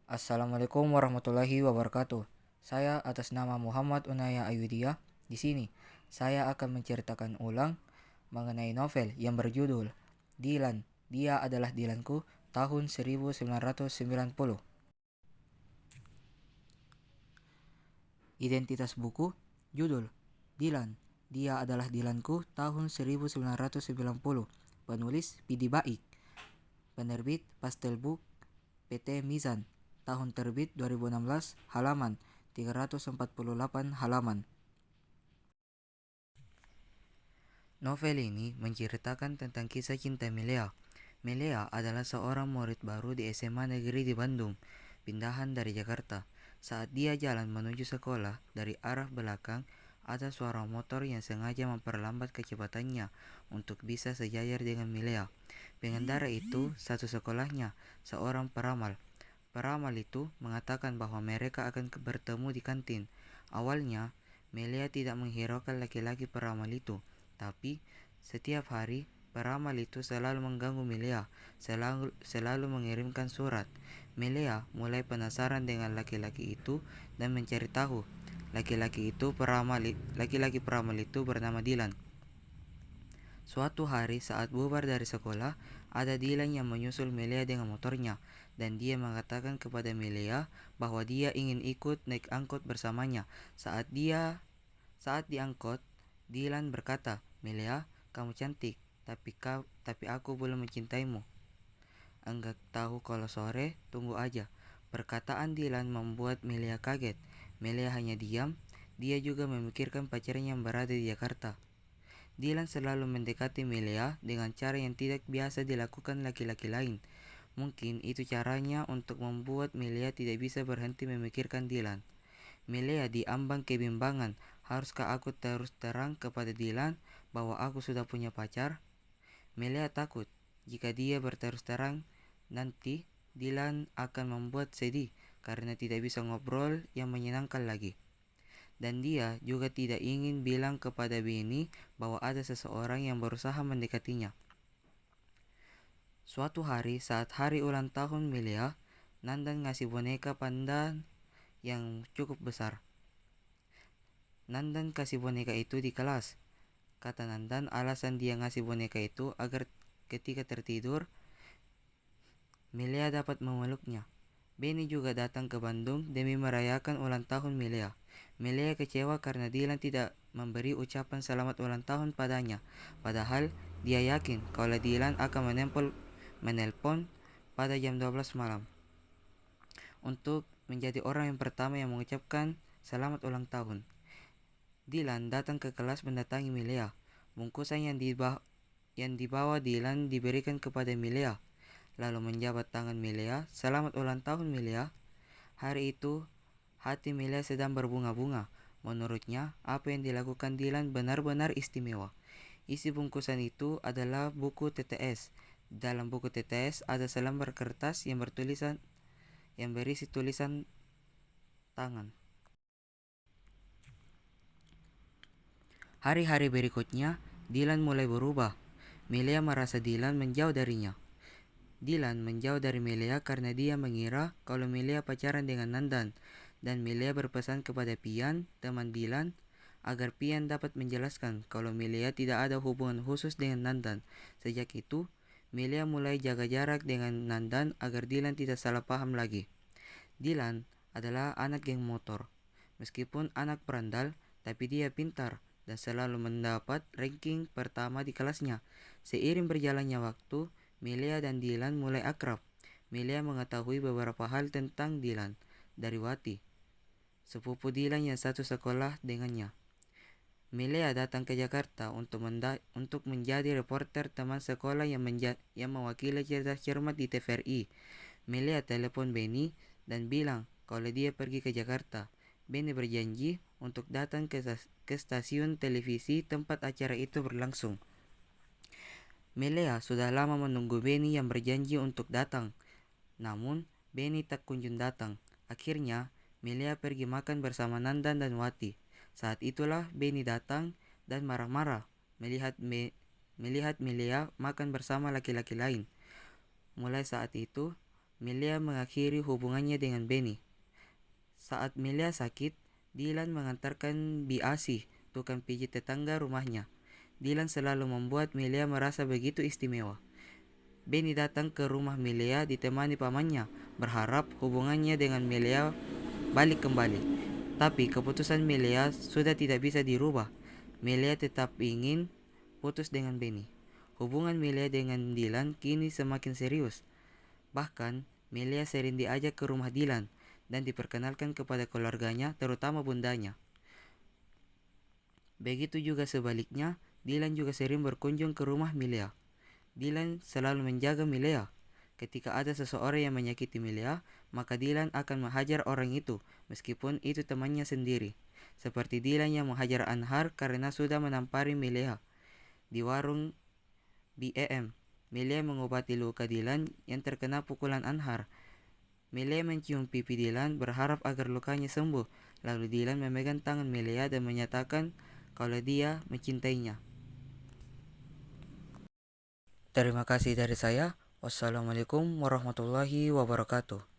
Assalamualaikum warahmatullahi wabarakatuh. Saya atas nama Muhammad Unaya Ayudiyah. Di sini, saya akan menceritakan ulang mengenai novel yang berjudul Dilan, Dia Adalah Dilanku tahun 1990. Identitas buku, judul Dilan, Dia Adalah Dilanku tahun 1990. Penulis Pidi Baik. Penerbit Pastel Book PT Mizan. Tahun terbit 2016, halaman 348 halaman. Novel ini menceritakan tentang kisah cinta Milea. Milea adalah seorang murid baru di SMA Negeri di Bandung, pindahan dari Jakarta. Saat dia jalan menuju sekolah, dari arah belakang ada suara motor yang sengaja memperlambat kecepatannya untuk bisa sejajar dengan Milea. Pengendara itu satu sekolahnya, seorang peramal. Peramal itu mengatakan bahwa mereka akan bertemu di kantin. Awalnya, Melia tidak menghiraukan laki-laki peramal itu, tapi setiap hari peramal itu selalu mengganggu Melia, selalu mengirimkan surat. Melia mulai penasaran dengan laki-laki itu dan mencari tahu. Laki-laki peramal itu bernama Dilan. Suatu hari saat bubar dari sekolah, ada Dylan yang menyusul Melia dengan motornya, dan dia mengatakan kepada Melia bahwa dia ingin ikut naik angkot bersamanya. Saat diangkut, Dylan berkata, "Melia, kamu cantik, tapi aku belum mencintaimu. Enggak tahu kalau sore, tunggu aja." Perkataan Dylan membuat Melia kaget. Melia hanya diam. Dia juga memikirkan pacarnya yang berada di Jakarta. Dylan selalu mendekati Melia dengan cara yang tidak biasa dilakukan laki-laki lain. Mungkin itu caranya untuk membuat Melia tidak bisa berhenti memikirkan Dylan. Melia diambang kebimbangan. Haruskah aku terus terang kepada Dylan bahwa aku sudah punya pacar? Melia takut jika dia berterus terang nanti Dylan akan membuat sedih karena tidak bisa ngobrol yang menyenangkan lagi. Dan dia juga tidak ingin bilang kepada Benny bahwa ada seseorang yang berusaha mendekatinya. Suatu hari saat hari ulang tahun Melia, Nandan ngasih boneka pandan yang cukup besar. Nandan kasih boneka itu di kelas. Kata Nandan alasan dia ngasih boneka itu agar ketika tertidur, Melia dapat memeluknya. Benny juga datang ke Bandung demi merayakan ulang tahun Melia. Melia kecewa karena Dylan tidak memberi ucapan selamat ulang tahun padanya. Padahal dia yakin kalau Dylan akan menelpon pada jam 12 malam untuk menjadi orang yang pertama yang mengucapkan selamat ulang tahun. Dylan datang ke kelas mendatangi Melia. Bungkusan yang dibawa Dylan diberikan kepada Melia, lalu menjabat tangan Melia. "Selamat ulang tahun Melia." Hari itu, hati Melia sedang berbunga-bunga. Menurutnya, apa yang dilakukan Dylan benar-benar istimewa. Isi bungkusan itu adalah buku TTS. Dalam buku TTS ada selembar kertas yang berisi tulisan tangan. Hari-hari berikutnya, Dylan mulai berubah. Melia merasa Dylan menjauh darinya. Dylan menjauh dari Melia karena dia mengira kalau Melia pacaran dengan Nandan, dan Melia berpesan kepada Pian, teman Dylan, agar Pian dapat menjelaskan kalau Melia tidak ada hubungan khusus dengan Nandan. Sejak itu, Melia mulai jaga jarak dengan Nandan agar Dylan tidak salah paham lagi. Dylan adalah anak geng motor. Meskipun anak berandal, tapi dia pintar dan selalu mendapat ranking pertama di kelasnya. Seiring berjalannya waktu, Melia dan Dylan mulai akrab. Melia mengetahui beberapa hal tentang Dylan dari Wati, sepupu Dylan yang satu sekolah dengannya. Melia datang ke Jakarta untuk menjadi reporter teman sekolah yang mewakili cerdas cermat di TVRI. Melia telepon Benny dan bilang kalau dia pergi ke Jakarta. Benny berjanji untuk datang ke stasiun televisi tempat acara itu berlangsung. Melia sudah lama menunggu Benny yang berjanji untuk datang. Namun, Benny tak kunjung datang. Akhirnya, Melia pergi makan bersama Nandan dan Wati. Saat itulah Benny datang dan marah-marah melihat Melia makan bersama laki-laki lain. Mulai saat itu, Melia mengakhiri hubungannya dengan Benny. Saat Melia sakit, Dylan mengantarkan Biasi, tukang pijit tetangga rumahnya. Dylan selalu membuat Melia merasa begitu istimewa. Benny datang ke rumah Melia ditemani pamannya, berharap hubungannya dengan Melia balik kembali. Tapi keputusan Melia sudah tidak bisa dirubah. Melia tetap ingin putus dengan Benny. Hubungan Melia dengan Dylan kini semakin serius. Bahkan, Melia sering diajak ke rumah Dylan dan diperkenalkan kepada keluarganya, terutama bundanya. Begitu juga sebaliknya, Dylan juga sering berkunjung ke rumah Melia. Dylan selalu menjaga Melia. Ketika ada seseorang yang menyakiti Melia, maka Dylan akan menghajar orang itu, meskipun itu temannya sendiri. Seperti Dylan yang menghajar Anhar karena sudah menampari Melia di warung BEM. Melia mengobati luka Dylan yang terkena pukulan Anhar. Melia mencium pipi Dylan berharap agar lukanya sembuh. Lalu Dylan memegang tangan Melia dan menyatakan kalau dia mencintainya. Terima kasih dari saya. Wassalamualaikum warahmatullahi wabarakatuh.